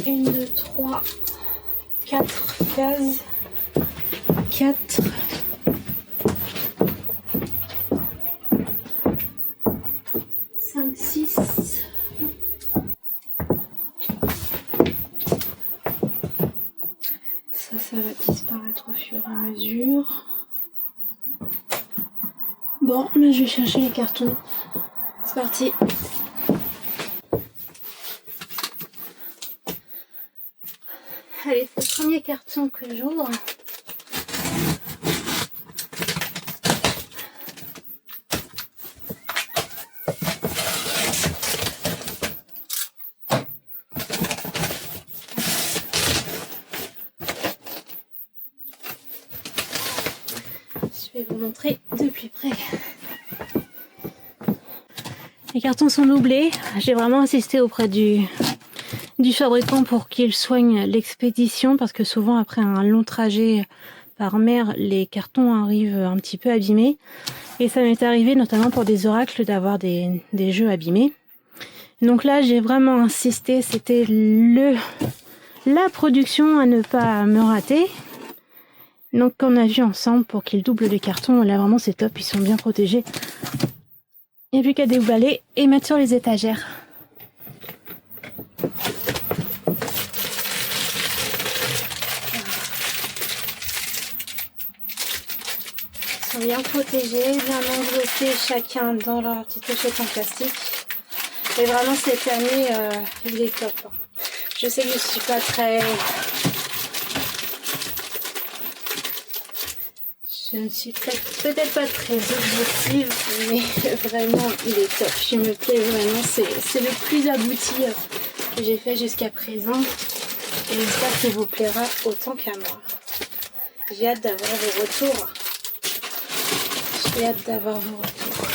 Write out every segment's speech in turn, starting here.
1, 2, 3, 4 cases. 4. Cinq, 6. Ça va disparaître au fur et à mesure. Bon, mais je vais chercher les cartons. C'est parti. Allez, c'est le premier carton que j'ouvre. Je vais vous montrer de plus près. Les cartons sont doublés. J'ai vraiment insisté auprès du fabricant pour qu'il soigne l'expédition parce que souvent après un long trajet par mer, les cartons arrivent un petit peu abîmés. Et ça m'est arrivé notamment pour des oracles d'avoir des jeux abîmés. Donc là, j'ai vraiment insisté. C'était la production à ne pas me rater. Donc on a vu ensemble pour qu'ils doublent les cartons. Là vraiment c'est top, ils sont bien protégés. Il n'y a plus qu'à déballer et mettre sur les étagères. Ils sont bien protégés, bien enveloppés chacun dans leur petite pochette en plastique. Et vraiment cette année, il est top. Je sais que je ne suis pas très... Je ne suis peut-être pas très objective, mais vraiment il est top. Je me plais vraiment, c'est le plus abouti que j'ai fait jusqu'à présent. Et j'espère qu'il vous plaira autant qu'à moi. J'ai hâte d'avoir vos retours. J'ai hâte d'avoir vos retours.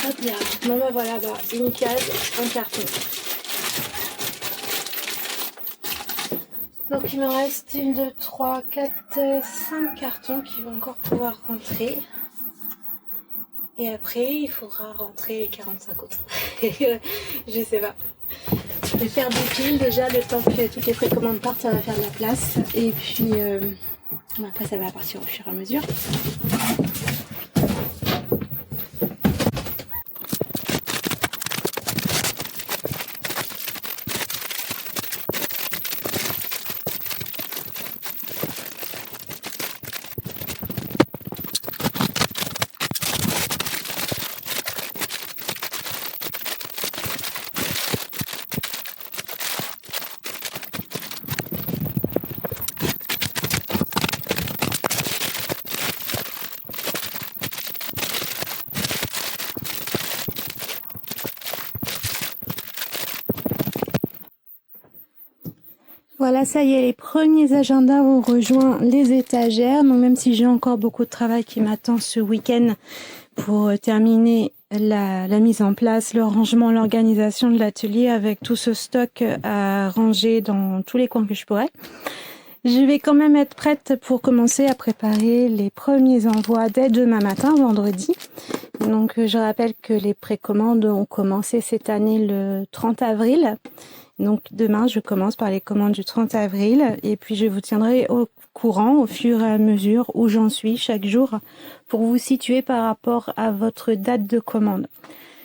Hop là. Bon bah voilà, une case, un carton. Donc il me reste 1, 2, 3, 4, 5 cartons qui vont encore pouvoir rentrer. Et après, il faudra rentrer les 45 autres. Je sais pas. Je vais faire des piles déjà, le temps que toutes les précommandes partent, ça va faire de la place. Et puis, après ça va partir au fur et à mesure. Voilà, ça y est, les premiers agendas ont rejoint les étagères. Donc même si j'ai encore beaucoup de travail qui m'attend ce week-end pour terminer la mise en place, le rangement, l'organisation de l'atelier avec tout ce stock à ranger dans tous les coins que je pourrais. Je vais quand même être prête pour commencer à préparer les premiers envois dès demain matin, vendredi. Donc je rappelle que les précommandes ont commencé cette année le 30 avril. Donc demain, je commence par les commandes du 30 avril et puis je vous tiendrai au courant au fur et à mesure où j'en suis chaque jour pour vous situer par rapport à votre date de commande.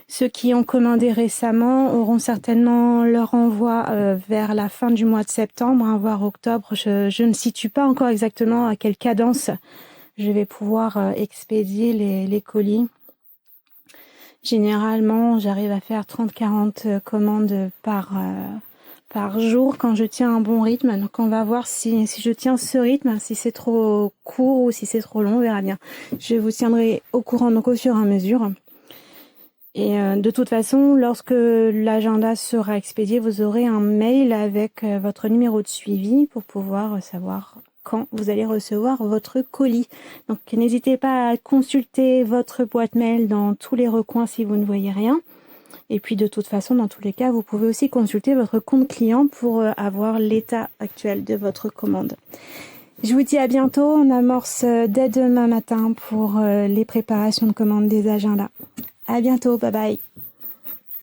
Ceux qui ont commandé récemment auront certainement leur envoi vers la fin du mois de septembre, voire octobre. Je ne situe pas encore exactement à quelle cadence je vais pouvoir expédier les colis. Généralement, j'arrive à faire 30-40 commandes par jour quand je tiens un bon rythme. Donc on va voir si je tiens ce rythme, si c'est trop court ou si c'est trop long, on verra bien. Je vous tiendrai au courant donc au fur et à mesure. Et de toute façon, lorsque l'agenda sera expédié, vous aurez un mail avec votre numéro de suivi pour pouvoir savoir quand vous allez recevoir votre colis. Donc n'hésitez pas à consulter votre boîte mail dans tous les recoins si vous ne voyez rien. Et puis de toute façon, dans tous les cas, vous pouvez aussi consulter votre compte client pour avoir l'état actuel de votre commande. Je vous dis à bientôt. On amorce dès demain matin pour les préparations de commande des agendas. À bientôt. Bye bye.